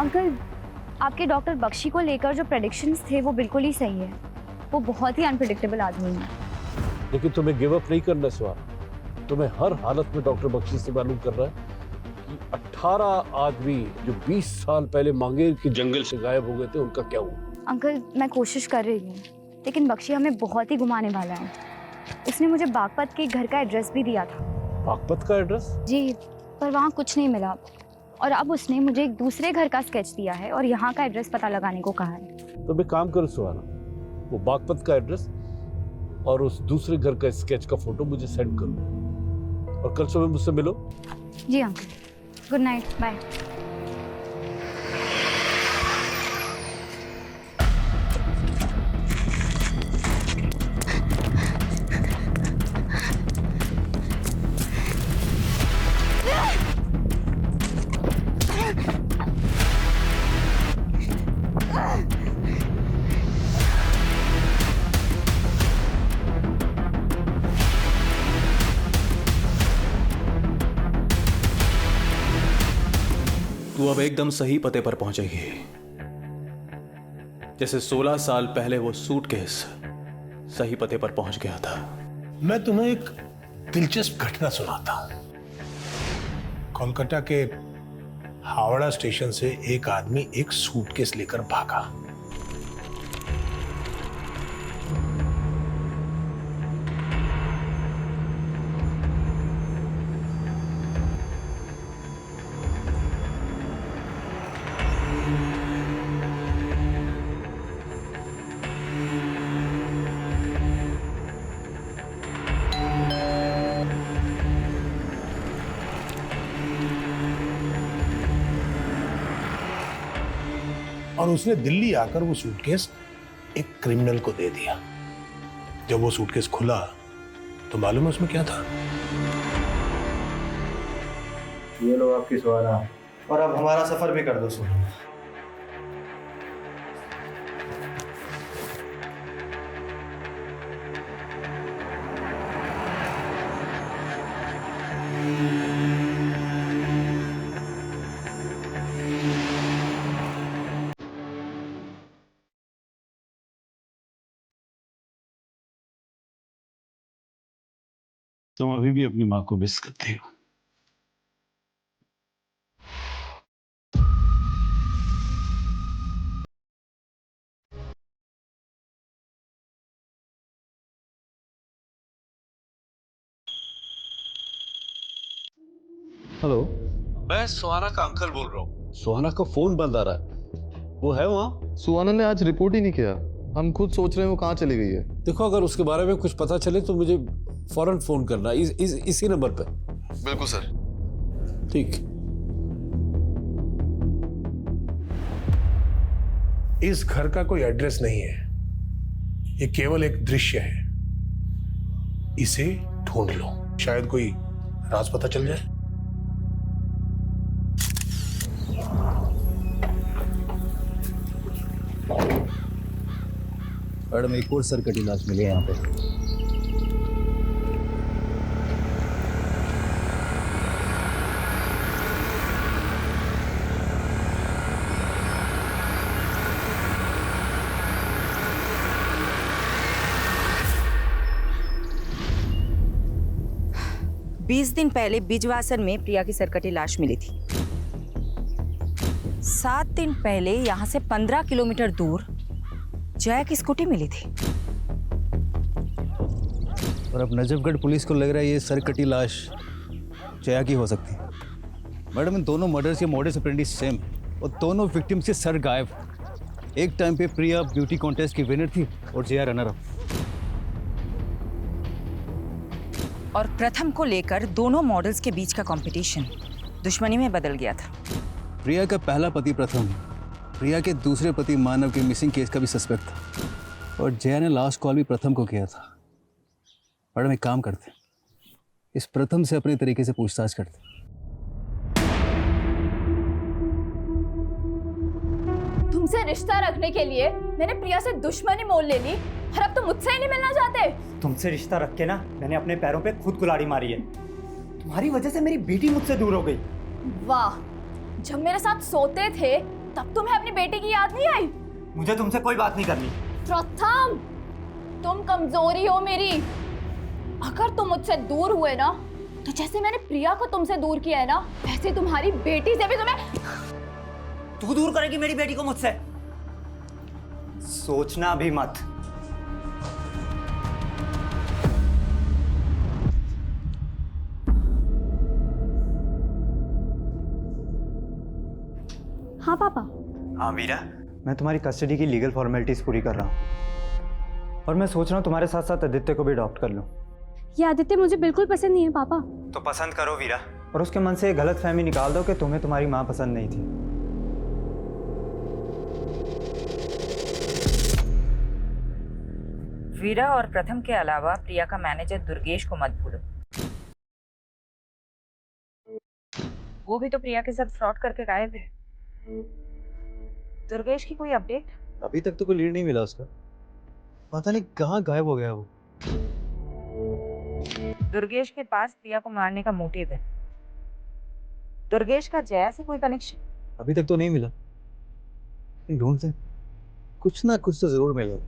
Uncle, आपके doctor Bakshi को लेकर जो प्रेडिक्शंस थे वो बिल्कुल ही सही है। वो बहुत ही अनप्रेडिक्टेबल आदमी है। लेकिन तुम्हें गिव अप नहीं करना सुहाना। तुम्हें हर हालत में डॉक्टर बख्शी से मालूम कर रहा है कि 18 आदमी जो 20 साल पहले मांगेर के जंगल से गायब हो गए थे, उनका क्या हुआ? अंकल, मैं कोशिश कर रही हूँ, लेकिन बख्शी हमें बहुत ही घुमाने वाला है। उसने मुझे बागपत के घर का एड्रेस भी दिया था। बागपत का एड्रेस? जी, पर वहाँ कुछ नहीं मिला। और अब उसने मुझे एक दूसरे घर का स्केच दिया है और यहाँ का एड्रेस पता लगाने को कहा है। तो मैं काम करूँ सुहाना, वो बागपत का एड्रेस और उस दूसरे घर का स्केच का फोटो मुझे सेंड करो और कल सुबह मुझसे मिलो। जी अंकल, गुड नाइट, बाय। तू अब एकदम सही पते पर पहुंचेगी, जैसे 16 साल पहले वो सूटकेस सही पते पर पहुंच गया था। मैं तुम्हें एक दिलचस्प घटना सुनाता हूं। कोलकाता के हावड़ा स्टेशन से एक आदमी एक सूटकेस लेकर भागा। और उसने दिल्ली आकर वो सूटकेस एक क्रिमिनल को दे दिया। जब वो सूटकेस खुला तो मालूम है उसमें क्या था? ये लो आपकी सुहाना, और अब हमारा सफर भी कर दो सुहाना। तुम अभी भी अपनी माँ को मिस करती हो। हेलो, मैं सुहाना का अंकल बोल रहा हूँ। सुहाना का फोन बंद आ रहा है। वो है वहाँ? सुहाना ने आज रिपोर्ट ही नहीं किया। हम खुद सोच रहे हैं वो कहाँ चली गई है। देखो, अगर उसके बारे में कुछ पता चले तो मुझे फौरन फोन करना, इसी नंबर पे। बिल्कुल सर। ठीक। इस घर का कोई एड्रेस नहीं है, ये केवल एक दृश्य है। इसे ढूंढ लो, शायद कोई राज पता चल जाए। मैडम, एक और सरकटी लाश मिली है यहाँ पे। बीस दिन पहले बिजवासन में प्रिया की सरकटी लाश मिली थी। 7 दिन पहले यहाँ से 15 किलोमीटर दूर जया की स्कूटी मिली थी। और अब नजफगढ़ पुलिस को लग रहा है ये सरकटी लाश जया की हो सकती है। मैडम, इन दोनों मर्डर्स के मोडस ऑपरेंडी सेम और दोनों विक्टिम्स के सर गायब। एक टाइम पे प्रिया ब्यूटी कॉन्टेस्ट की विनर थी और जया रनर अप। और प्रथम को लेकर दोनों मॉडल्स के बीच का कंपटीशन दुश्मनी में बदल गया था। प्रिया का पहला पति प्रथम प्रिया के दूसरे पति मानव के मिसिंग केस का भी सस्पेक्ट था और जया ने लास्ट कॉल भी प्रथम को किया था। मैडम, एक काम करते, इस प्रथम से अपने तरीके से पूछताछ करते। तुमसे रिश्ता रखने के लिए मैंने प्रिया से दुश्मनी मोल ले ली और अब तुम मुझसे ही नहीं मिलना चाहते। तुमसे रिश्ता रख के ना मैंने अपने पैरों पे खुद कुल्हाड़ी मारी है। तुम्हारी वजह से मेरी बेटी मुझसे दूर हो गई। वाह, जब मेरे साथ सोते थे तब तुम्हें अपनी बेटी की याद नहीं आई? मुझे तुमसे कोई बात नहीं करनी। प्रथम, तुम कमजोरी हो मेरी। अगर तुम मुझसे दूर हुए ना, तो जैसे मैंने प्रिया को तुमसे दूर किया है ना, वैसे तुम्हारी बेटी से भी तुम्हें। तू दूर करेगी मेरी बेटी को मुझसे? सोचना भी मत। हाँ पापा। हाँ वीरा, मैं तुम्हारी कस्टडी की लीगल फॉर्मेलिटीज पूरी कर रहा हूँ और मैं सोच रहा हूँ तुम्हारे साथ साथ आदित्य को भी अडॉप्ट कर लूँ। ये आदित्य मुझे बिल्कुल पसंद नहीं है पापा। तो पसंद करो वीरा, और उसके मन से गलत फहमी निकाल दो कि तुम्हें तुम्हारी माँ पसंद नहीं थी। वीरा और प्रथम के अलावा प्रिया का मैनेजर दुर्गेश को मत भूलो। वो भी तो प्रिया के साथ फ्रॉड करके गायब है। दुर्गेश की कोई अपडेट? अभी तक तो कोई लीड नहीं मिला उसका, पता नहीं कहाँ गायब हो गया वो। दुर्गेश के पास प्रिया को मारने का मोटिव है। दुर्गेश का जया से कोई कनेक्शन? अभी तक तो नहीं मिला, ढूंढते कुछ ना कुछ तो जरूर मिलेगा।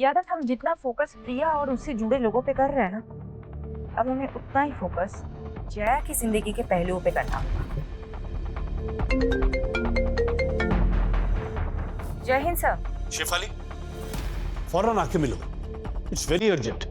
यादव, हम जितना फोकस प्रिया और उससे जुड़े लोगों पे कर रहे हैं ना, अब हमें उतना ही फोकस जया की जिंदगी के पहलुओं पे करना होगा। जय हिंद सर। शेफाली, फौरन आके मिलो, इट्स वेरी अर्जेंट।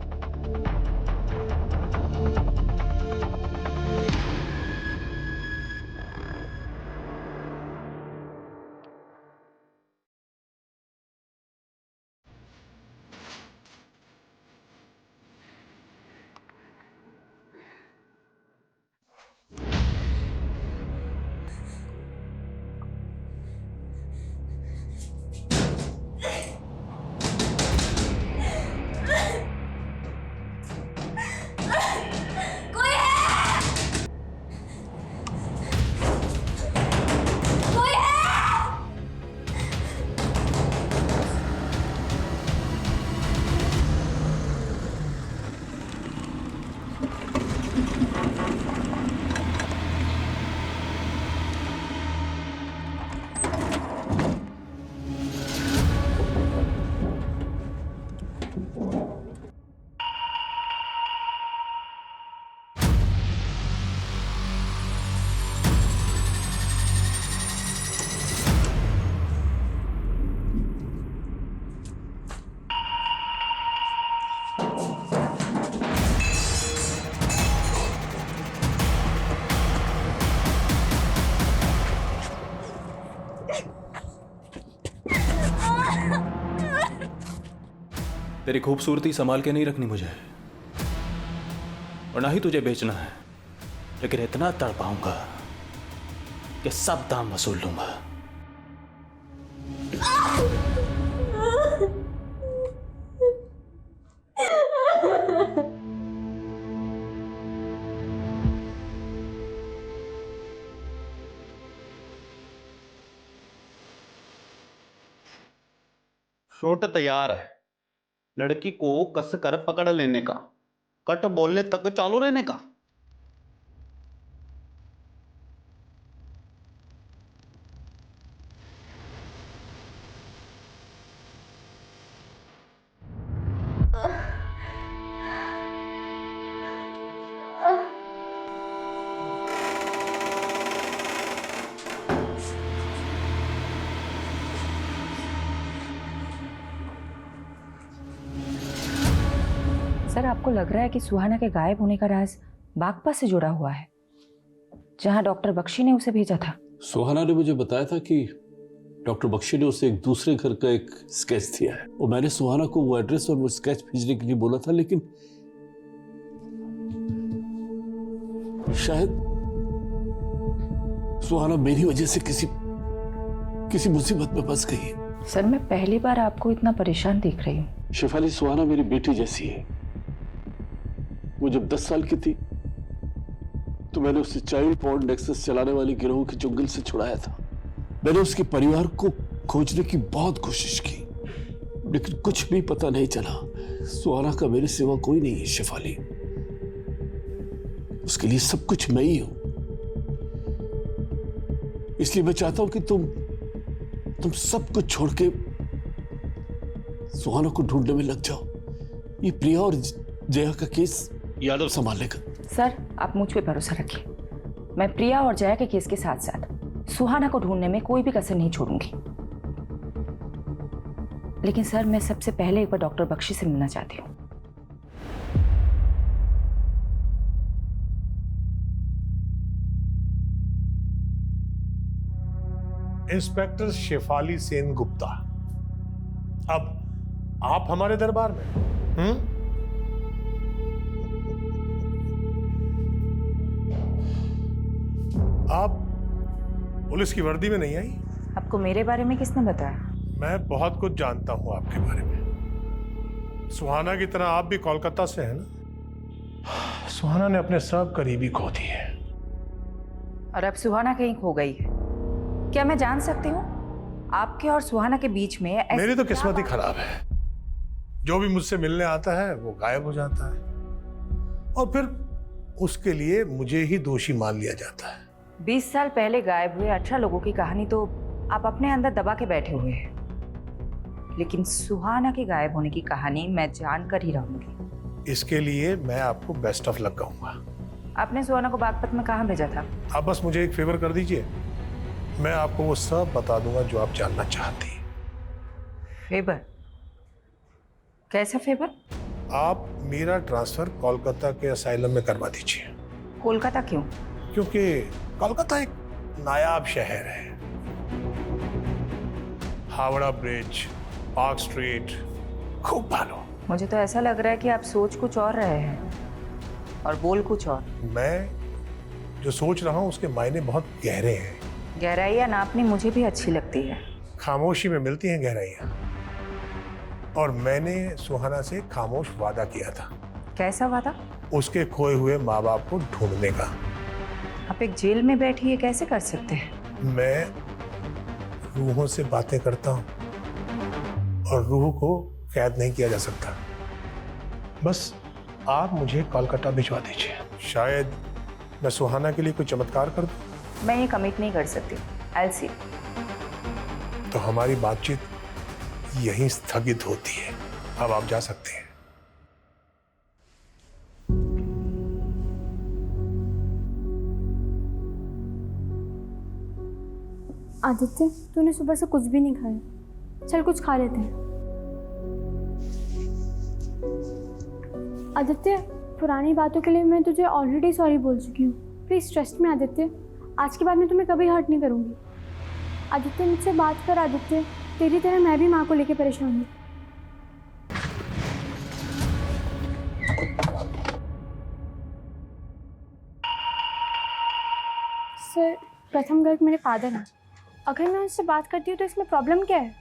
तेरी खूबसूरती संभाल के नहीं रखनी मुझे, और ना ही तुझे बेचना है, लेकिन इतना तड़पाऊंगा कि सब दाम वसूल लूंगा। शॉट तैयार है, लड़की को कस कर पकड़ लेने का, कट बोलने तक चालू रहने का। सर, आपको लग रहा है कि सुहाना के गायब होने का राज बागपा से जुड़ा हुआ है, जहां डॉक्टर बख्शी ने उसे भेजा था? सुहाना ने मुझे बताया था कि डॉक्टर बख्शी ने उसे एक दूसरे घर का एक स्केच दिया है, और मैंने सुहाना को वो एड्रेस और वो स्केच भेजने के लिए बोला था, लेकिन शायद सुहाना मेरी वजह से किसी मुसीबत में फंस गई। सर, मैं पहली बार आपको इतना परेशान देख रही हूँ। शेफाली, सुहाना मेरी बेटी जैसी है। वो जब 10 साल की थी तो मैंने उसे चाइल्ड पॉर्न नेक्सस चलाने वाली गिरोह के चुंगल से छुड़ाया था। मैंने उसके परिवार को खोजने की बहुत कोशिश की, लेकिन कुछ भी पता नहीं चला। सुहाना का मेरे सिवा कोई नहीं है शेफाली, उसके लिए सब कुछ मैं ही हूं। इसलिए मैं चाहता हूं कि तुम सब कुछ छोड़ के सुहाना को ढूंढने में लग जाओ। ये प्रिया और जया का केस यादव संभाल लेगा। सर आप मुझ पे भरोसा रखिए, मैं प्रिया और जया के केस के साथ साथ सुहाना को ढूंढने में कोई भी कसर नहीं छोड़ूंगी। लेकिन सर मैं सबसे पहले एक बार डॉक्टर बख्शी से मिलना चाहती हूँ। इंस्पेक्टर शेफाली सेन गुप्ता, अब आप हमारे दरबार में। आप पुलिस की वर्दी में नहीं आई? आपको मेरे बारे में किसने बताया? मैं बहुत कुछ जानता हूं आपके बारे में। सुहाना की तरह आप भी कोलकाता से हैं ना? सुहाना ने अपने सब करीबी खो दिए और अब सुहाना कहीं खो गई है। क्या मैं जान सकती हूँ आपके और सुहाना के बीच में मेरी तो किस्मत ही खराब है। जो भी मुझसे मिलने आता है वो गायब हो जाता है और फिर उसके लिए मुझे ही दोषी मान लिया जाता है। 20 साल पहले गायब हुए 18 लोगों की कहानी तो आप अपने अंदर दबा के बैठे हुए हैं, लेकिन सुहाना के गायब होने की कहानी मैं जानकर ही रहूंगी। इसके लिए मैं आपको बेस्ट ऑफ लक कहूंगा। आपने सुहाना को बागपत में कहाँ भेजा था? आप बस मुझे एक फेवर कर दीजिए, मैं आपको वो सब बता दूंगा जो आप जानना चाहती हैं। फेवर? कैसा फेवर? आप मेरा ट्रांसफर कोलकाता के असाइलम में करवा दीजिए। कोलकाता क्यों? क्योंकि कोलकाता एक नायाब शहर है। हावड़ा ब्रिज, पार्क स्ट्रीट, खूब भालो। मुझे तो ऐसा लग रहा है कि आप सोच कुछ और रहे हैं और बोल कुछ और। मैं जो सोच रहा हूँ उसके मायने बहुत गहरे हैं। गहराइयाँ नापनी मुझे भी अच्छी लगती है। खामोशी में मिलती हैं गहराइयाँ। और मैंने सुहाना से खामोश वादा किया था। कैसा वादा? उसके खोए हुए माँ बाप को ढूंढने का। आप एक जेल में बैठी है कैसे कर सकते हैं? मैं रूहों से बातें करता हूँ और रूह को कैद नहीं किया जा सकता। बस आप मुझे कोलकाता भिजवा दीजिए। शायद मैं सुहाना के लिए कोई चमत्कार कर दूं। मैं ये कमिट नहीं कर सकती। I'll see। तो हमारी बातचीत यहीं स्थगित होती है। अब आप जा सकते हैं। आदित्य, तूने सुबह से कुछ भी नहीं खाया, चल कुछ खा लेते हैं। आदित्य, पुरानी बातों के लिए मैं तुझे ऑलरेडी सॉरी बोल चुकी हूँ। प्लीज़ ट्रस्ट में आदित्य, आज के बाद मैं तुम्हें कभी हर्ट नहीं करूँगी। आदित्य मुझसे बात कर। आदित्य, तेरी तरह मैं भी माँ को लेके परेशान हूँ। सर, प्रथम गर्ग मेरे फादर हैं। अगर मैं उनसे बात करती हूँ तो इसमें प्रॉब्लम क्या है?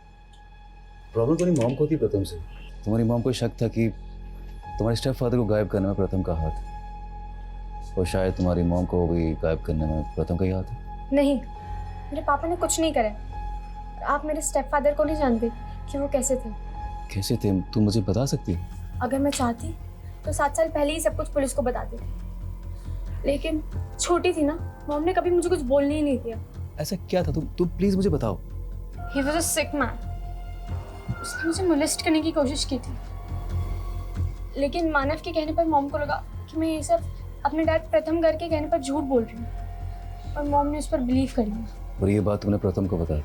प्रॉब्लम तुम्हारी मॉम को थी प्रथम से। तुम्हारी मॉम को शक था कि तुम्हारे स्टेप फादर को गायब करने में प्रथम का हाथ, और शायद तुम्हारी मॉम को भी गायब करने में प्रथम का ही हाथ है। नहीं, मेरे पापा ने कुछ नहीं करा। आप मेरे स्टेप फादर को नहीं जानते कि वो कैसे थे। कैसे थे? तुम मुझे बता सकती हो? अगर मैं चाहती तो 7 साल पहले ही सब कुछ पुलिस को बताती, लेकिन छोटी थी ना, मॉम ने कभी मुझे कुछ बोलने ही नहीं दिया। ऐसा क्या था? तुम प्लीज मुझे बताओ। He was a sick man। उसने मुझे मोलेस्ट करने की कोशिश की थी, लेकिन मानव के कहने पर मॉम को लगा कि मैं ये सब अपने डैड प्रथम गर्ग के कहने पर झूठ बोल रही हूँ, और मॉम ने उस पर बिलीव कर लिया। और ये बात तुमने प्रथम को बताई,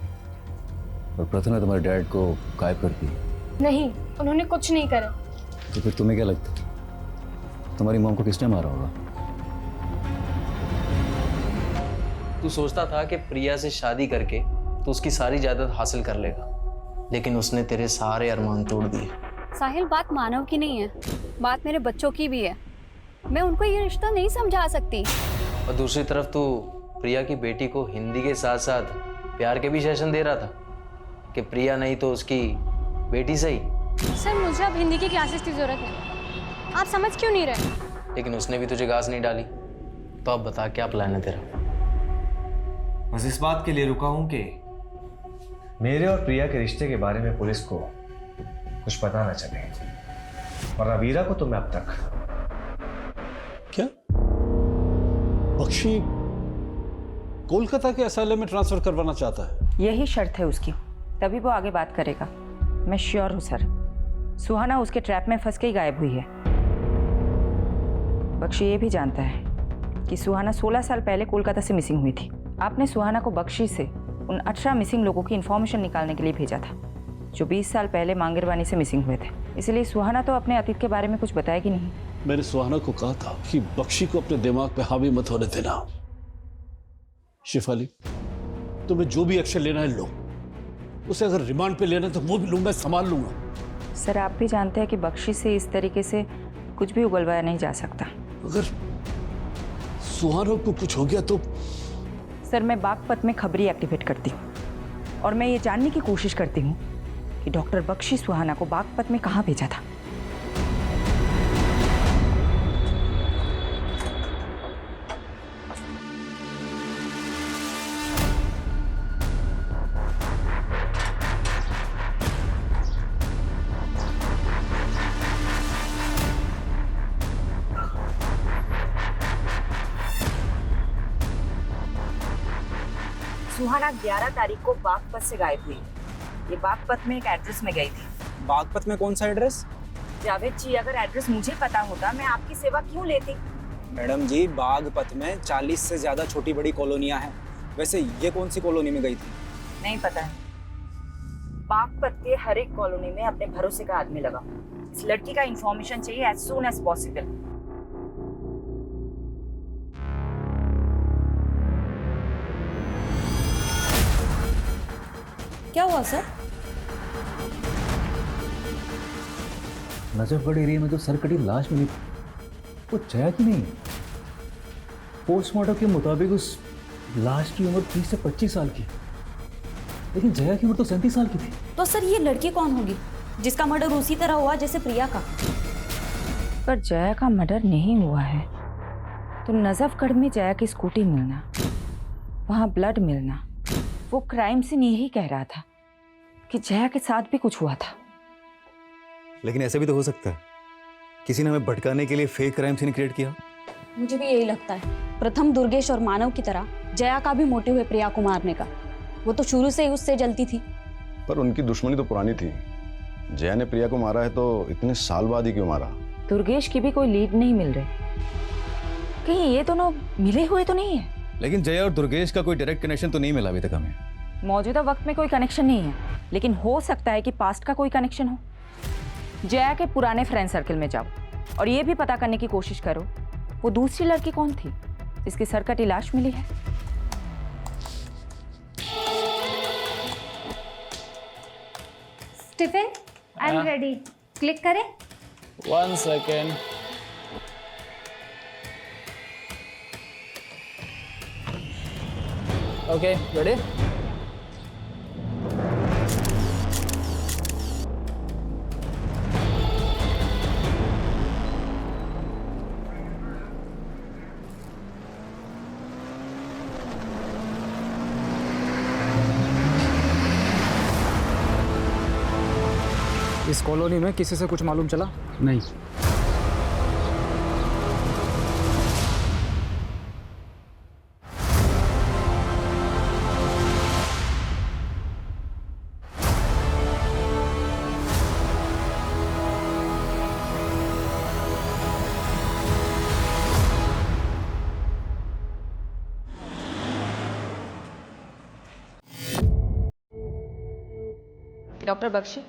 और प्रथम ने तुम्हारे डैड को गायब कर दिया? नहीं, उन्होंने कुछ नहीं करा। तो फिर तुम्हें क्या लगता है तुम्हारी मॉम को किसने मारा होगा? तू सोचता था कि प्रिया से शादी करके तू उसकी सारी जायदाद हासिल कर लेगा, लेकिन उसने तेरे सारे अरमान तोड़ दिए। साहिल, बात मानव की नहीं है, बात मेरे बच्चों की भी है। मैं उनको ये रिश्ता नहीं समझा सकती। और दूसरी तरफ तू प्रिया की बेटी को हिंदी के साथ साथ प्यार के भी सेशन दे रहा था कि प्रिया नहीं तो उसकी बेटी सही। सर, मुझे अब हिंदी की क्लासेस की जरूरत है। आप समझ क्यों नहीं रहे? लेकिन उसने भी तुझे घास नहीं डाली। तो अब बता क्या प्लान है तेरा? बस इस बात के लिए रुका हूं कि मेरे और प्रिया के रिश्ते के बारे में पुलिस को कुछ पता ना चले, और रवीरा को तो मैं अब तक। क्या बख्शी कोलकाता के असाइलम में ट्रांसफर करवाना चाहता है? यही शर्त है उसकी। तभी वो आगे बात करेगा। मैं श्योर हूँ सर, सुहाना उसके ट्रैप में फंस के ही गायब हुई है। बख्शी ये भी जानता है कि सुहाना 16 साल पहले कोलकाता से मिसिंग हुई थी। आपने सुहाना को बख्शी से उन 18 मिसिंग लोगों की इन्फॉर्मेशन निकालने के लिए भेजा था जो 20 साल पहले मांगेरवानी से मिसिंग हुए थे। इसलिए सुहाना तो अपने अतीत के बारे में कुछ बताएगी नहीं। मैंने सुहाना को कहा था कि बख्शी को अपने दिमाग पे हावी मत होने देना। शिफाली, तुम्हें जो भी एक्शन लेना है लो। उसे अगर रिमांड पे लेना है तो वो भी लूंगा, संभाल लूंगा। सर आप भी जानते हैं कि बख्शी से इस तरीके से कुछ भी उगलवाया नहीं जा सकता। अगर सुहाना को कुछ हो गया तो? सर मैं बागपत में खबरी एक्टिवेट करती हूँ और मैं ये जानने की कोशिश करती हूँ कि डॉक्टर बख्शी सुहाना को बागपत में कहाँ भेजा था। सुहाना 11 तारीख को बागपत से गायब हुई। ये बागपत में एक एड्रेस में गई थी। बागपत में कौन सा एड्रेस? जावेद जी, अगर एड्रेस मुझे पता होता मैं आपकी सेवा क्यों लेती। मैडम जी, बागपत में 40 से ज्यादा छोटी बड़ी कॉलोनियां हैं। वैसे ये कौन सी कॉलोनी में गई थी? नहीं पता है। बागपत के हर एक कॉलोनी में अपने भरोसे का आदमी लगा। इस लड़की का इंफॉर्मेशन चाहिए एज सून एज पॉसिबल। क्या हुआ सर? नजफगढ़ एरिया में जो सरकटी लाश मिली वो जया की नहीं। पोस्टमार्टम के मुताबिक उस लाश की उम्र 30 से 25 साल की, लेकिन जया की उम्र तो 37 साल की थी। तो सर ये लड़की कौन होगी जिसका मर्डर उसी तरह हुआ जैसे प्रिया का? पर जया का मर्डर नहीं हुआ है तो नजफगढ़ में जया की स्कूटी मिलना, वहां ब्लड मिलना, वो क्राइम सीन यही कह रहा था कि जया के साथ भी कुछ हुआ था। लेकिन ऐसा भी तो हो सकता है किसी ने हमें भटकाने के लिए फेक क्राइम सीन क्रिएट किया। मुझे भी यही लगता है। प्रथम दुर्गेश और मानव की तरह जया का भी मोटिव है प्रिया को मारने का। वो तो शुरू से ही उससे जलती थी। पर उनकी दुश्मनी तो पुरानी थी। जया ने प्रिया को मारा है तो इतने साल बाद ही क्यों मारा? दुर्गेश की भी कोई लीड नहीं मिल रही। कहीं ये दोनों मिले हुए तो नहीं है? लेकिन जया और दुर्गेश का कोई डायरेक्ट कनेक्शन तो नहीं मिला अभी तक हमें। मौजूदा वक्त में कोई कनेक्शन नहीं है, लेकिन हो सकता है कि पास्ट का कोई कनेक्शन हो। जया के पुराने फ्रेंड सर्कल में जाओ और ये भी पता करने की कोशिश करो वो दूसरी लड़की कौन थी जिसकी सरकटी लाश मिली है। Stephen, I am ready. Click करें। 1 सेकेंड। Okay, ready? इस कॉलोनी में किसी से कुछ मालूम चला? नहीं। डॉक्टर बख्शी,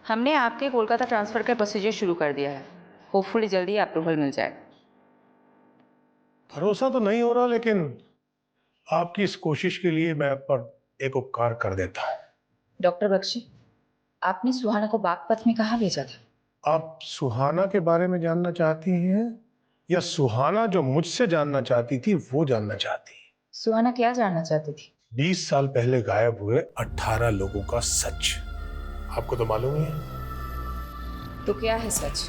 हमने आपके कोलकाता ट्रांसफ़र का प्रोसीजर शुरू कर दिया है। होपफुली जल्दी अप्रूवल मिल जाएगा। भरोसा तो नहीं हो रहा, लेकिन आपकी इस कोशिश के लिए मैं आप पर एक उपकार कर देता हूँ। डॉक्टर बख्शी, आपने सुहाना को बागपत में कहाँ भेजा था? आप सुहाना के बारे में जानना चाहती हैं या सुहाना जो मुझसे जानना चाहती थी वो जानना चाहती है? सुहाना क्या जानना चाहती थी? 20 साल पहले गायब हुए 18 लोगों का सच। आपको तो मालूम ही है। तो क्या है सच?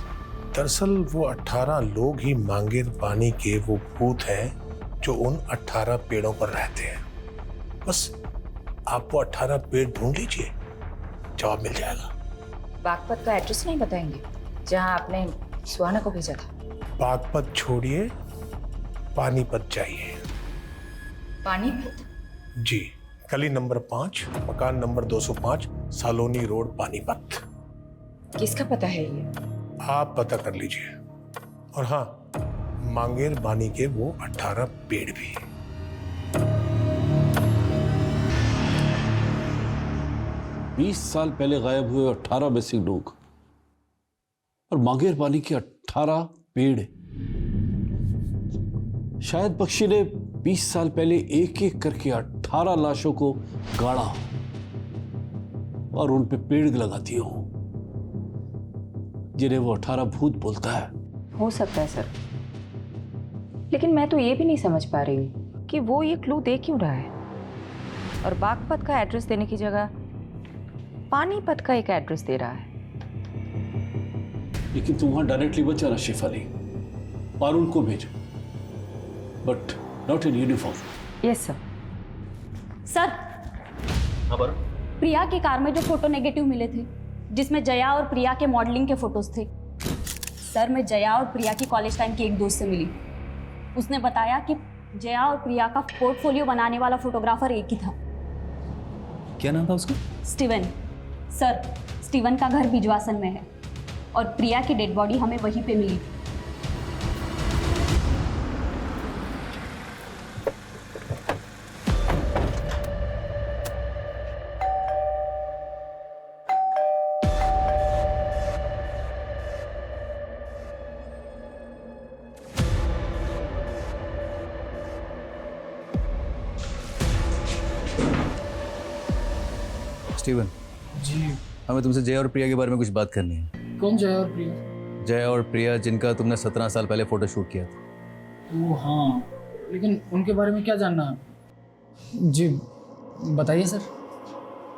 दरअसल वो 18 लोग ही मांगेर पानी के वो भूत हैं जो उन 18 पेड़ों पर रहते हैं। बस आप वो 18 पेड़ ढूंढ लीजिए, जवाब मिल जाएगा। बागपत का एड्रेस नहीं बताएंगे जहां आपने सुहाना को भेजा था? बागपत छोड़िए, पानीपत जाइए। पानीपत? जी, गली नंबर 5, मकान नंबर 205, सालोनी रोड, पानीपत। किसका पता है ये? आप पता कर लीजिए। और हाँ, मांगेर बानी के वो 18 पेड़ भी। 20 साल पहले गायब हुए 18 मिसिंग लोग और मांगेर पानी के 18 पेड़। शायद बख्शी ने 20 साल पहले एक एक करके 18 लाशों को गाड़ा और उन पे पेड़ लगा दिए हों, जिन्हें वो 18 भूत बोलता है। हो सकता है सर, लेकिन मैं तो ये भी नहीं समझ पा रही हूँ कि वो ये क्लू दे क्यों रहा है और बागपत का एड्रेस देने की जगह पानीपत का एक एड्रेस दे रहा है। लेकिन तुम वहां डायरेक्टली मत जाना शेफाली, पारुल को भेजो, but not in uniform. Yes sir. Sir, Priya की कार में जो फोटो नेगेटिव मिले थे, जिसमें जया और प्रिया के मॉडलिंग के फोटोज थे, सर मैं जया और प्रिया की कॉलेज टाइम की एक दोस्त से मिली। उसने बताया कि जया और प्रिया का पोर्टफोलियो बनाने वाला फोटोग्राफर एक ही था। क्या नाम था उसका? स्टीवन। सर, स्टीवन का घर बिजवासन में है और प्रिया की डेड बॉडी हमें वहीं पे मिली। स्टीवन जी। हमें तुमसे जया और प्रिया के बारे में कुछ बात करनी है। कौन जया और प्रिया? जया और प्रिया जिनका तुमने 17 साल पहले फोटो शूट किया था। ओह हाँ, लेकिन उनके बारे में क्या जानना है? जी बताइए सर।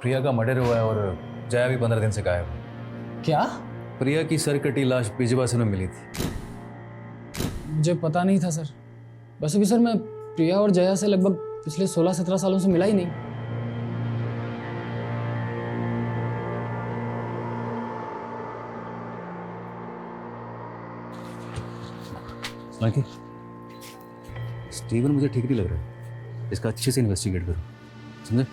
प्रिया का मर्डर हुआ है और जया भी 15 दिन से गायब है। क्या? प्रिया की सर कटी लाश बिजवासन में मिली थी। मुझे पता नहीं था सर। वैसे भी सर मैं प्रिया और जया से लगभग पिछले 16-17 सालों से मिला ही नहीं। माइकल, स्टीवन मुझे ठीक नहीं लग रहा है। इसका अच्छे से इन्वेस्टिगेट करो, समझे?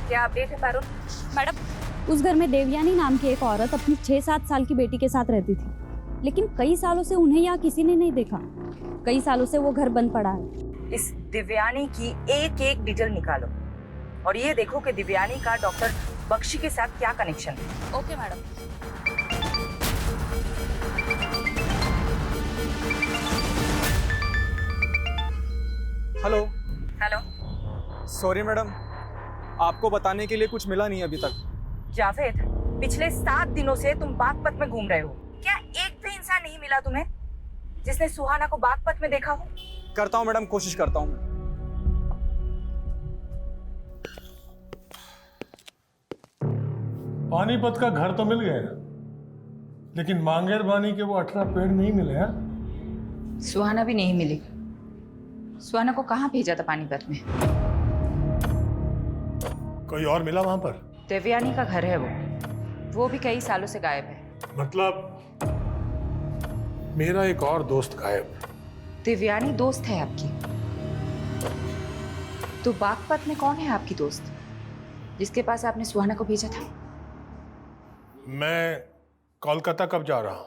क्या अपडेट है पारुल? मैडम, उस घर में देवयानी नाम की एक औरत अपनी 6-7 साल की बेटी के साथ रहती थी, लेकिन कई सालों से उन्हें यहाँ किसी ने नहीं देखा। कई सालों से वो घर बंद पड़ा है। इस दिव्यानी की एक एक डिटेल निकालो और ये देखो कि दिव्यानी का डॉक्टर बख्शी के साथ क्या कनेक्शन है। Okay madam. Hello. Hello. Sorry madam, आपको बताने के लिए कुछ मिला नहीं अभी तक। जावेद, पिछले 7 दिनों से तुम बागपत में घूम रहे हो। क्या एक भी इंसान नहीं मिला तुम्हें जिसने सुहाना को बागपत में देखा हो? करता हूँ मैडम, कोशिश करता हूँ। पानीपत का घर तो मिल गया, लेकिन मांगेर बानी के वो 18 पेड़ नहीं मिले हैं। सुहाना भी नहीं मिली। सुहाना को कहाँ भेजा था पानीपत में? कोई और मिला वहां पर? देवयानी का घर है वो भी कई सालों से गायब है। मतलब मेरा एक और दोस्त गायब। देवयानी दोस्त है आपकी? तो बागपत में कौन है आपकी दोस्त जिसके पास आपने सुहाना को भेजा था? मैं कोलकाता कब जा रहा हूँ?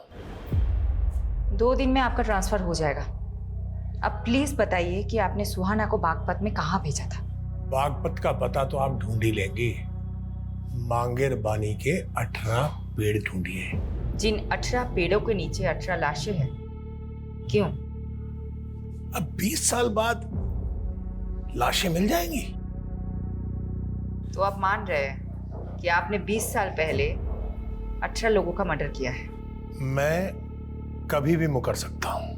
2 दिन में आपका ट्रांसफर हो जाएगा। अब प्लीज बताइए कि आपने सुहाना को बागपत में कहाँ भेजा था? बागपत का पता तो आप ढूंढ ही लेंगे। मांगेर बानी के 18 पेड़ ढूंढिए। जिन 18 पेड़ों के नीचे 18 लाशें हैं, क्यों? अब 20 साल बाद लाशें मिल जाएंगी। तो आप मान रहे हैं कि आपने 20 साल पहले 18 लोगों का मर्डर किया है? मैं कभी भी मुकर सकता हूं।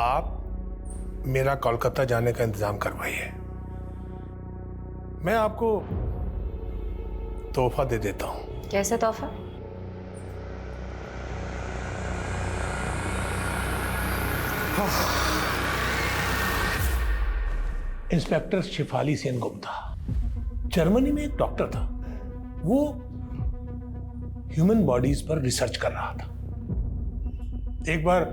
आप मेरा कोलकाता जाने का इंतजाम करवाइए। मैं आपको तोहफा दे देता हूं। कैसे तोहफा? इंस्पेक्टर शिफाली सेन गुप्ता, जर्मनी में एक डॉक्टर था। वो ह्यूमन बॉडीज पर रिसर्च कर रहा था। एक बार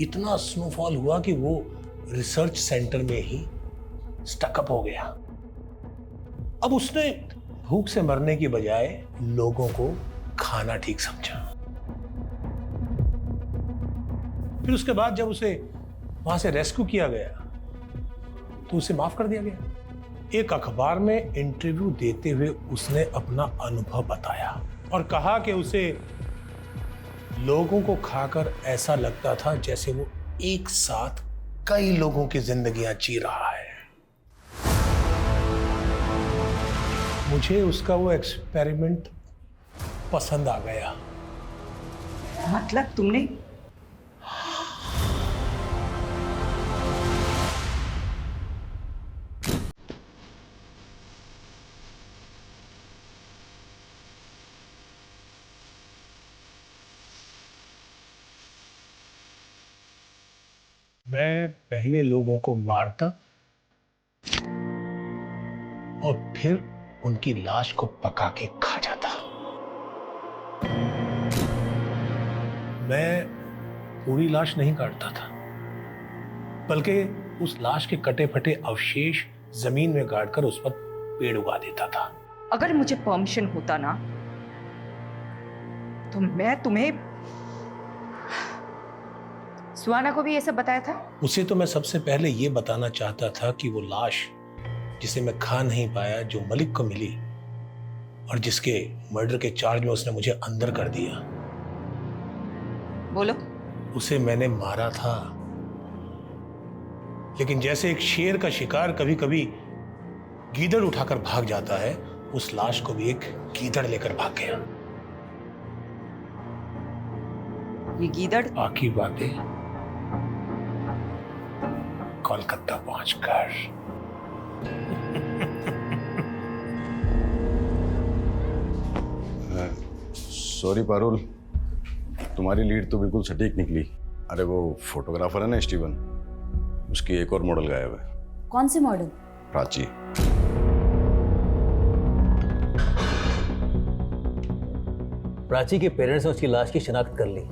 इतना स्नोफॉल हुआ कि वो रिसर्च सेंटर में ही स्टकअप हो गया। अब उसने भूख से मरने की बजाय लोगों को खाना ठीक समझा। फिर उसके बाद जब उसे वहां से रेस्क्यू किया गया तो उसे माफ कर दिया गया। एक अखबार में इंटरव्यू देते हुए उसने अपना अनुभव बताया और कहा कि उसे लोगों को खाकर ऐसा लगता था जैसे वो एक साथ कई लोगों की जिंदगियां जी रहा है। मुझे उसका वो एक्सपेरिमेंट पसंद आ गया। मतलब तुमने? मैं पहले लोगों को मारता और फिर उनकी लाश को पका के खा जाता। मैं पूरी लाश नहीं काटता था, बल्कि उस लाश के कटे फटे अवशेष जमीन में गाड़कर उस पर पेड़ उगा देता था। अगर मुझे परमिशन होता ना तो मैं तुम्हें सुहाना को भी ये सब बताया था। उसे तो मैं सबसे पहले ये बताना चाहता था कि वो लाश जिसे मैं खा नहीं पाया, जो मलिक को मिली और जिसके मर्डर के चार्ज में उसने मुझे अंदर कर दिया, बोलो। उसे मैंने मारा था, लेकिन जैसे एक शेर का शिकार कभी कभी गीदड़ उठाकर भाग जाता है, उस लाश को भी एक गीदड़ लेकर भाग गया। ये गीदड़? बाकी बातें कोलकाता पहुंचकर। सॉरी पारुल, तुम्हारी लीड तो बिल्कुल सटीक निकली। अरे वो फोटोग्राफर है ना स्टीवन, उसकी एक और मॉडल गायब है। कौन से मॉडल? प्राची। प्राची के पेरेंट्स ने उसकी लाश की शिनाख्त कर ली।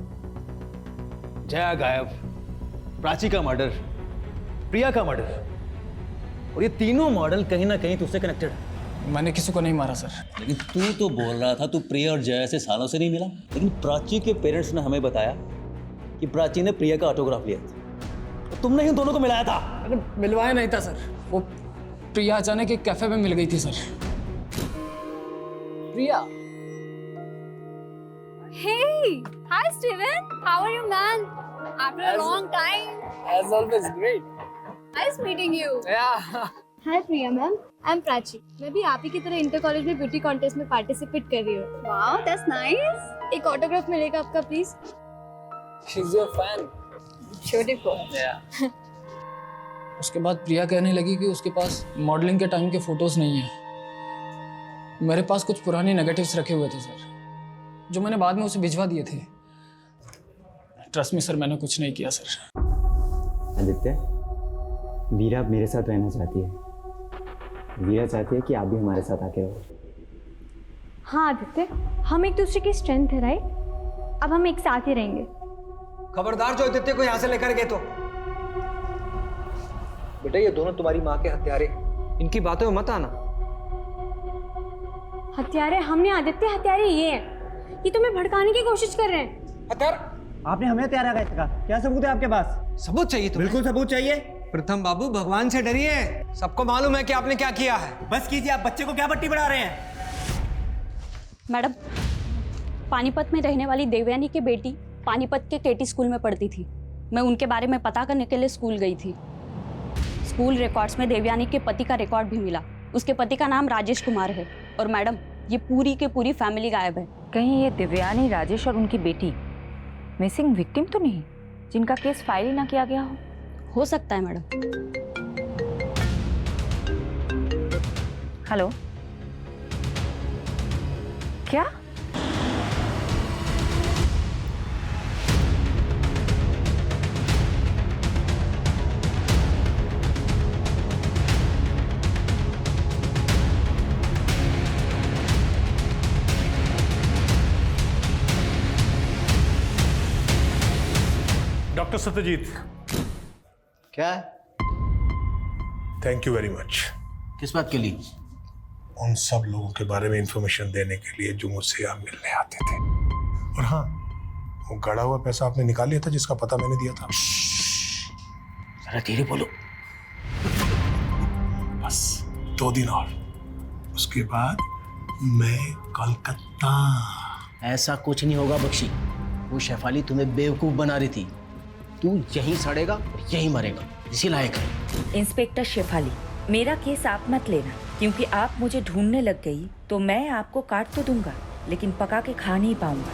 जया गायब, प्राची का मर्डर, प्रिया का मर्डर, और ये तीनों मॉडल कहीं ना कहीं तुझसे कनेक्टेड है। मैंने किसी को नहीं मारा सर। लेकिन तू तो बोल रहा था तू प्रिया और जया से सालों से नहीं मिला, लेकिन प्राची के पेरेंट्स ने हमें बताया कि प्राची ने प्रिया का ऑटोग्राफ लिया था। तो तुमने ही दोनों को मिलाया था। अरे मिलवाया नहीं था सर, वो प्रिया अचानक एक कैफे में मिल गई थी sir. Priya. Hey, hi Steven. How are you, man? After a long time. As always, great. Nice meeting you. Yeah. Hi Priya ma'am. I'm Prachi. मैं भी आप ही की तरह इंटर कॉलेज में ब्यूटी कॉन्टेस्ट में पार्टिसिपेट कर रही हूँ। Wow, that's nice. एक ऑटोग्राफ मिलेगा आपका please? She's your fan. Beautiful. Yeah. उसके बाद प्रिया कहने लगी कि उसके पास मॉडलिंग के टाइम के फोटोज नहीं है। मेरे पास कुछ पुराने नेगेटिव्स रखे हुए थे सर, जो मैंने बाद में उसे भिजवा दिए थे। ट्रस्ट मी सर, मैंने कुछ नहीं किया सर। आदित्य, वीरा अब मेरे साथ रहना चाहती है। वीरा चाहती है कि आप भी हमारे साथ आके रहो। हाँ आदित्य, हम एक दूसरे की स्ट्रेंथ है राइट? अब हम एक साथ ही रहेंगे। खबरदार जो आदित्य को यहाँ से लेकर गए तो। बेटा ये दोनों तुम्हारी माँ के हत्यारे, इनकी बातों में मत आना। हत्यारे हमने आदित्य, हत्यारे ये हैं। ये तुम्हें भड़काने की कोशिश कर रहे हैं। हत्यार? आपने हमें हत्यारा कहा, क्या सबूत है आपके पास? सबूत चाहिए तुम्हें? बिल्कुल सबूत चाहिए। प्रथम बाबू, भगवान से डरिए, सबको मालूम है कि आपने क्या किया है। बस कीजिए, आप बच्चे को क्या पट्टी बढ़ा रहे हैं? मैडम, पानीपत में रहने वाली देवयानी की बेटी पानीपत के केटी स्कूल में पढ़ती थी। मैं उनके बारे में पता करने के लिए स्कूल गई थी। स्कूल रिकॉर्ड्स में देवयानी के पति का रिकॉर्ड भी मिला। उसके पति का नाम राजेश कुमार है। और मैडम, ये पूरी की पूरी फैमिली गायब है। कहीं ये देवयानी, राजेश और उनकी बेटी मिसिंग विक्टिम तो नहीं, जिनका केस फाइल ही ना किया गया हो? सकता है मैडम। हेलो, क्या? डॉक्टर सत्यजीत, क्या है? Thank you very much. किस बात के लिए? उन सब लोगों के बारे में इंफॉर्मेशन देने के लिए जो मुझसे यहाँ मिलने आते थे। और हाँ, वो गड़ा हुआ पैसा आपने निकाल लिया था जिसका पता मैंने दिया था। जरा धीरे बोलो। बस 2 दिन और, उसके बाद मैं कोलकाता। ऐसा कुछ नहीं होगा बख्शी। वो शेफाली तुम्हें बेवकूफ बना रही थी। तू यहीं सड़ेगा और यहीं मरेगा, इसी लायक है। इंस्पेक्टर शेफाली, मेरा केस आप मत लेना, क्योंकि आप मुझे ढूंढने लग गई तो मैं आपको काट तो दूंगा, लेकिन पका के खा नहीं पाऊंगा।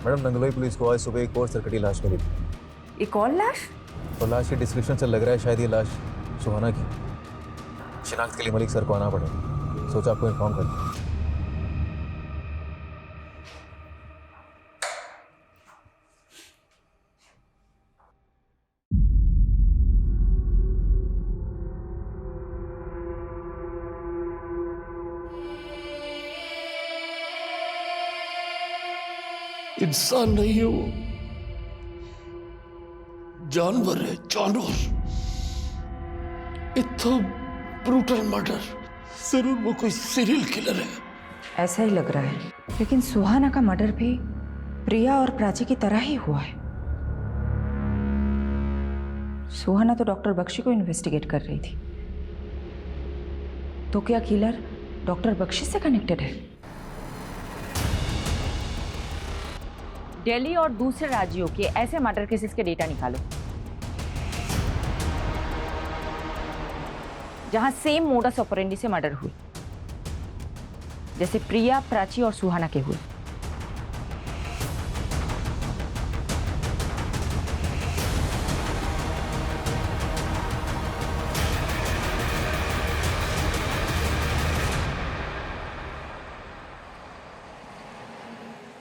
मैडम, नंगलोई पुलिस को आज सुबह एक और सरकटी लाश मिली थी। एक और लाश? और लाश के डिस्क्रिप्शन से लग रहा है शायद ये लाश सुहाना की। शिनाख्त के लिए मलिक सर को आना पड़ेगा, सोचा आपको इन्फॉर्म कर दूं। इंसान नहीं है वो, जानवर है, जानवर। इतना ब्रूटल मर्डर, जरूर वो कोई सीरियल किलर है। ऐसा ही लग रहा है, लेकिन सुहाना का मर्डर भी प्रिया और प्राची की तरह ही हुआ है। सुहाना तो डॉक्टर बख्शी को इन्वेस्टिगेट कर रही थी, तो क्या किलर डॉक्टर बख्शी से कनेक्टेड है? दिल्ली और दूसरे राज्यों के ऐसे मर्डर केसेस के डेटा निकालो जहां सेम मोडस ऑपरेंडी से मर्डर हुई, जैसे प्रिया, प्राची और सुहाना के हुए।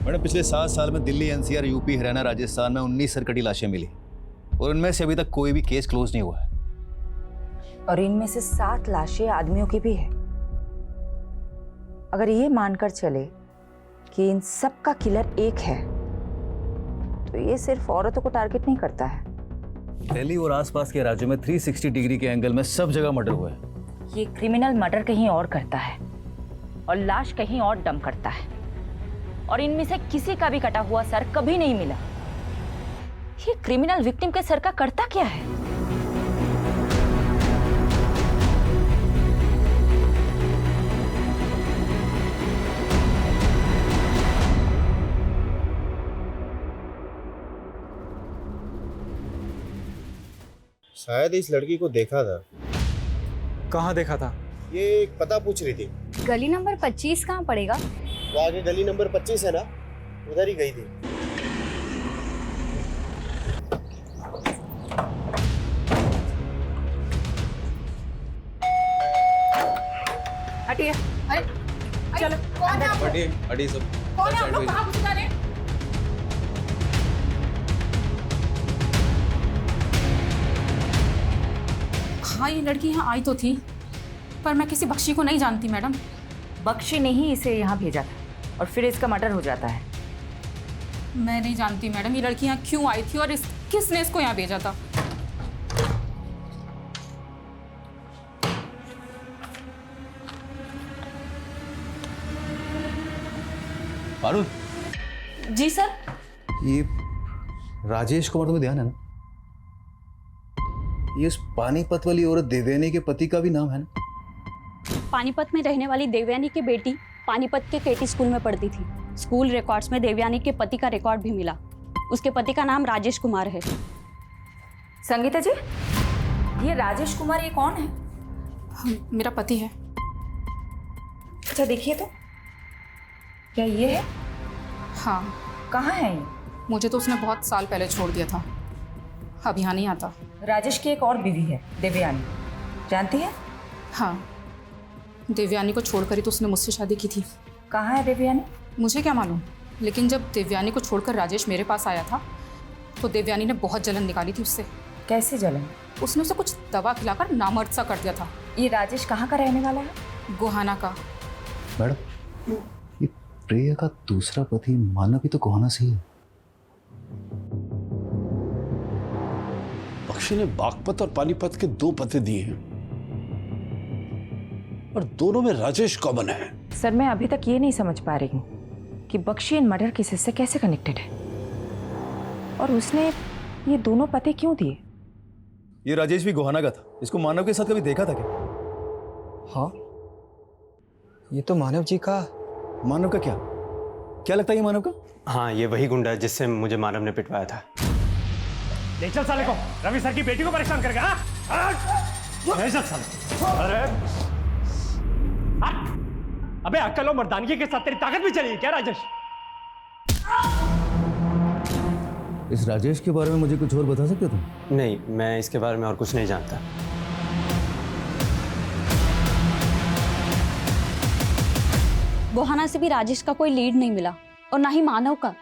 मैडम, पिछले 7 साल में दिल्ली, एनसीआर, यूपी, हरियाणा, राजस्थान में 19 सरकटी लाशें मिली और उनमें से अभी तक कोई भी केस क्लोज नहीं हुआ है। और इनमें से 7 लाशें आदमियों की भी है। अगर ये मानकर चले कि इन सब का किलर एक है, तो ये सिर्फ औरतों को टारगेट नहीं करता है। दिल्ली और आसपास के राज्यों में 360 डिग्री के एंगल में सब जगह मर्डर हुआ है। ये क्रिमिनल मर्डर कहीं और करता है और लाश कहीं और डंप करता है, और इनमें से किसी का भी कटा हुआ सर कभी नहीं मिला। ये क्रिमिनल विक्टिम के सर का करता क्या है? शायद इस लड़की को देखा था। कहाँ देखा था? ये एक पता पूछ रही थी। गली नंबर 25 कहाँ पड़ेगा? वो आगे गली नंबर 25 है ना, उधर ही गई थी। हटिए। अरे चलो, हटिए, हटिए सब। कौन है आप लोग? कहाँ घुस जा रहे हैं? हाँ, ये लड़की यहाँ आई तो थी, पर मैं किसी बख्शी को नहीं जानती मैडम। बख्शी ने ही इसे यहाँ भेजा था और फिर इसका मर्डर हो जाता है। मैं नहीं जानती मैडम, ये लड़की यहाँ क्यों आई थी और किसने इसको यहाँ भेजा था। पारुल जी सर। ये राजेश कुमार, तुम्हें ध्यान है ना? ये उस पानीपत वाली औरत देवयानी के पति का भी नाम है ना? पानीपत में रहने वाली देवयानी की बेटी पानीपत के केटी स्कूल में पढ़ती थी। स्कूल रिकॉर्ड्स में देवयानी के पति का रिकॉर्ड भी मिला। उसके पति का नाम राजेश कुमार है। संगीता जी, ये राजेश कुमार ये कौन है? मेरा पति है। अच्छा देखिए तो, क्या ये है? हाँ। कहाँ है ये? मुझे तो उसने बहुत साल पहले छोड़ दिया था। अब यहाँ नहीं आता। राजेश की एक और बीवी है, देवयानी, जानती है? हाँ, देवयानी को छोड़कर ही तो उसने मुझसे शादी की थी। कहाँ है देवयानी? मुझे क्या मालूम, लेकिन जब देवयानी को छोड़कर राजेश मेरे पास आया था तो देवयानी ने बहुत जलन निकाली थी उससे। कैसे जलन? उसने उसे कुछ दवा खिलाकर नामर्द सा कर दिया था। ये राजेश कहाँ का रहने वाला है? गोहाना का। मैडम, ये प्रिया का दूसरा पति मानव भी तो गोहाना से ही है। बख्शी ने बागपत और पानीपत के 2 पते दिए हैं और दोनों में राजेश कॉमन है। सर, मैं अभी तक ये नहीं समझ पा रही हूँ कि बख्शी इन मर्डर केसेस से कैसे कनेक्टेड है और उसने ये दोनों पते क्यों दिए? ये राजेश भी गोहाना का था। इसको मानव के साथ कभी देखा था क्या? हाँ, ये तो मानव जी का। मानव का क्या लगता है ये मानव का? हाँ, ये वही गुंडा है जिससे मुझे मानव ने पिटवाया था। ले चल साले को, रवि सर की बेटी को परेशान करके। ले चल साले। अरे अबे अक्ल और मर्दानगी के साथ तेरी ताकत भी चली क्या राजेश? इस राजेश के बारे में मुझे कुछ और बता सकते तुम? नहीं, मैं इसके बारे में और कुछ नहीं जानता। गोहाना से भी राजेश का कोई लीड नहीं मिला और ना ही मानव का।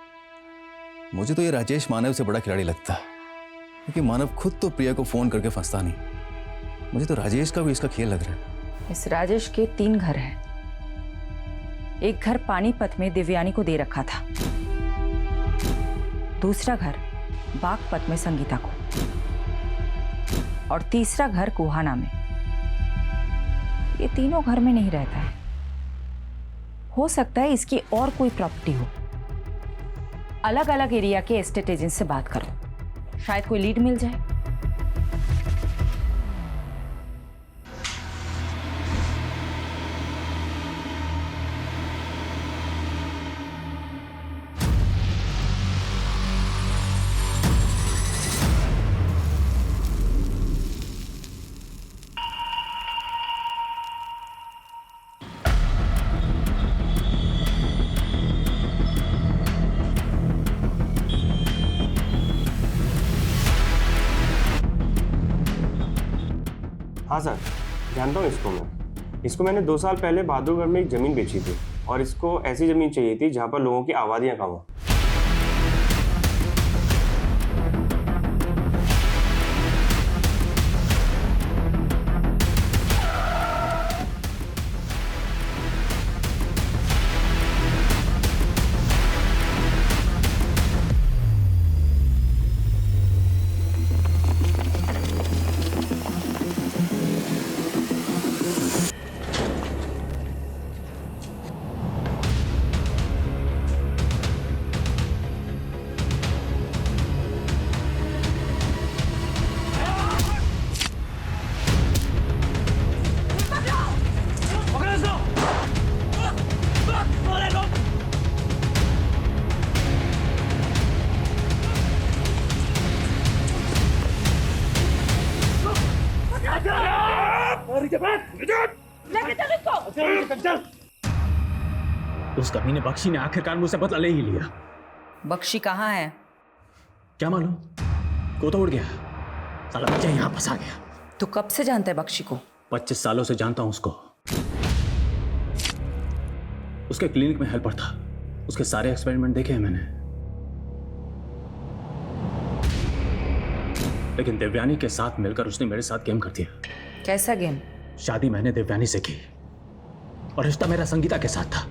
मुझे तो ये राजेश मानव से बड़ा खिलाड़ी लगता है, क्योंकि मानव खुद तो प्रिया को फोन करके फंसता नहीं। मुझे तो राजेश का भी इसका खेल लग रहा है। इस राजेश के 3 घर हैं। एक घर पानीपत में देवयानी को दे रखा था, दूसरा घर बागपत में संगीता को, और तीसरा घर गोहाना में। ये तीनों घर में नहीं रहता है। हो सकता है इसकी और कोई प्रॉपर्टी हो। अलग अलग एरिया के एस्टेट एजेंट से बात करो, शायद कोई लीड मिल जाए। हाँ सर, जानता हूँ इसको मैंने 2 साल पहले बहादुरगढ़ में एक ज़मीन बेची थी और इसको ऐसी ज़मीन चाहिए थी जहाँ पर लोगों की आबादियाँ कम हो। उस कमीने बख्शी ने आखिरकार मुझसे बदला ले ही लिया। बख्शी कहाँ है? क्या मालूम, को तो उड़ गया। साला बच्चा यहाँ फंसा गया। तू कब से जानता है बख्शी को? 25 सालों से जानता हूं उसको। उसके क्लिनिक में हेल्पर था। उसके सारे एक्सपेरिमेंट देखे हैं मैंने। लेकिन देवयानी के साथ मिलकर उसने मेरे साथ गेम कर दिया। कैसा गेम? शादी मैंने देवयानी से की और रिश्ता मेरा संगीता के साथ था।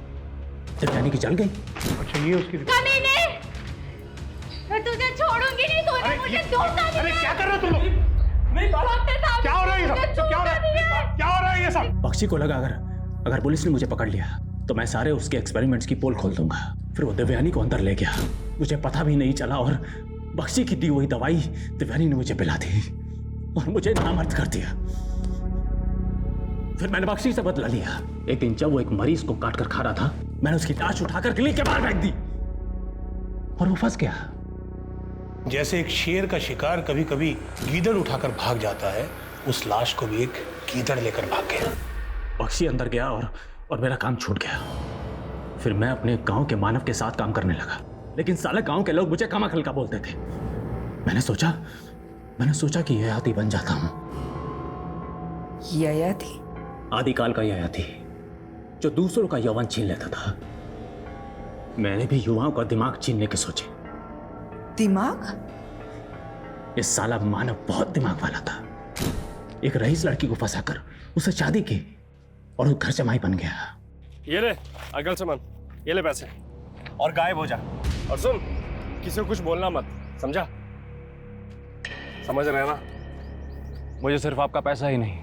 देवयानी की जल गई। अच्छा, ये उसकी कमीने, मैं तुझे छोड़ूंगी नहीं। तूने मुझे धोखा दिया। अरे क्या कर रहे हो तुम लोग? क्या हो रहा है ये सब? क्या हो रहा है ये सब? बख्शी को लगा अगर पुलिस ने मुझे पकड़ लिया तो मैं सारे उसके एक्सपेरिमेंट्स की पोल खोल दूंगा। फिर वो देवयानी को अंदर ले गया। मुझे पता भी नहीं चला और बख्शी की दी हुई दवाई देवयानी ने मुझे पिला दी और मुझे नामर्द कर दिया। फिर मैंने बख्शी से बदला लिया। एक दिन जब वो एक मरीज को काट कर खा रहा था, मैंने उसकी लाश उठाकर क्लिनिक के बाहर फेंक दी और वो फंस गया। जैसे एक शेर का शिकार कभी कभी गीदड़ उठाकर भाग जाता है, उस लाश को भी एक गीदड़ लेकर भाग गया। बख्शी अंदर गया और मेरा काम छूट गया। फिर मैं अपने गांव के मानव के साथ काम करने लगा, लेकिन साले गांव के लोग मुझे कमाखल का बोलते थे। मैंने सोचा मैंने सोचा कि ययाति बन जाता हूं। ययाति? आदिकाल का ययाति जो दूसरों का यौवन छीन लेता था। मैंने भी युवाओं का दिमाग छीनने के सोचे। दिमाग? इस साला मानव बहुत दिमाग वाला था। एक रईस लड़की को फंसाकर उससे शादी की और वो घर जमाई बन गया। ये ले अगल सामान, ये ले पैसे और गायब हो जा। और सुन, किसी को कुछ बोलना मत, समझा? समझ रहे ना? मुझे सिर्फ आपका पैसा ही नहीं,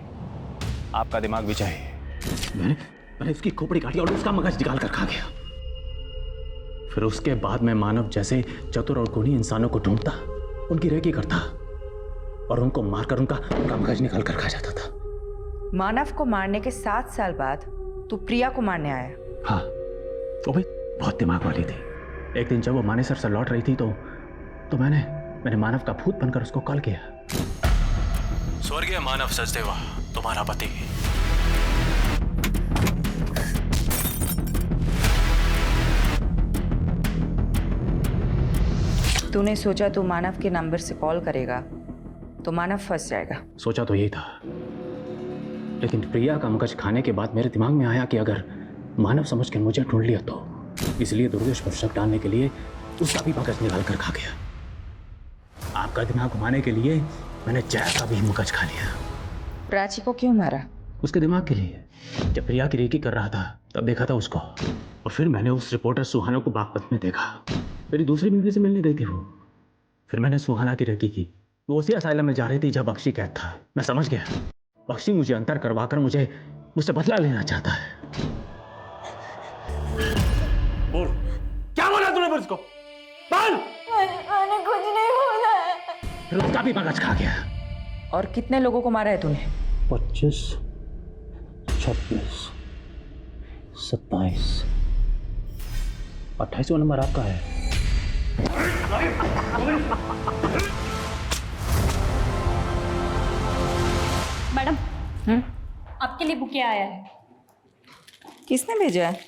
आपका दिमाग भी चाहिए। मैंने उसकी खोपड़ी काटी और उसका मगज निकाल कर खा गया। फिर उसके बाद मैं मानव जैसे चतुर और गुणी इंसानों को ढूंढता, उनकी रेकी करता और उनको मारकर उनका मगज निकाल कर खा जाता था। मानव को मारने के 7 साल बाद तू प्रिया को मारने आया? हाँ, वो भी बहुत दिमाग वाली थी। एक दिन जब वो मानेसर से लौट रही थी तो मैंने मानव का भूत बनकर उसको कॉल किया। स्वर्गीय मानव सचदेवा, तुम्हारा पति। तूने सोचा तू मानव के नंबर से कॉल करेगा तो मानव फंस जाएगा। सोचा तो यही था, लेकिन प्रिया का मगज खाने के बाद मेरे दिमाग में आया कि अगर मानव समझ के मुझे ढूंढ लिया तो, इसलिए दुर्गेश पर शक डालने के लिए उसका भी मगज निकाल कर खा गया। आपका दिमाग घुमाने के लिए मैंने जया का भी मगज खा लिया। प्राची को क्यों मारा? उसके दिमाग के लिए। जब प्रिया की रेकी कर रहा था तब देखा था उसको, और फिर मैंने उस रिपोर्टर सुहाना को बागपत में देखा। मेरी दूसरी बीवी से मिलने गई थी वो। फिर मैंने सुहाना की रेकी की। वो उसी असाइलम में जा रही थी जब बख्शी कैद था। मैं समझ गया, बख्शी मुझे अंतर करवाकर मुझसे बदला लेना चाहता है। बोल, क्या बोला तूने उसको? बोल! मैंने कुछ नहीं बोला। फिर उसका भी मगज खा गया। और कितने लोगों को मारा है तूने? 25, 26, 27, 28वां नंबर आपका है। मैडम, आपके लिए बुके आया है। किसने भेजा है?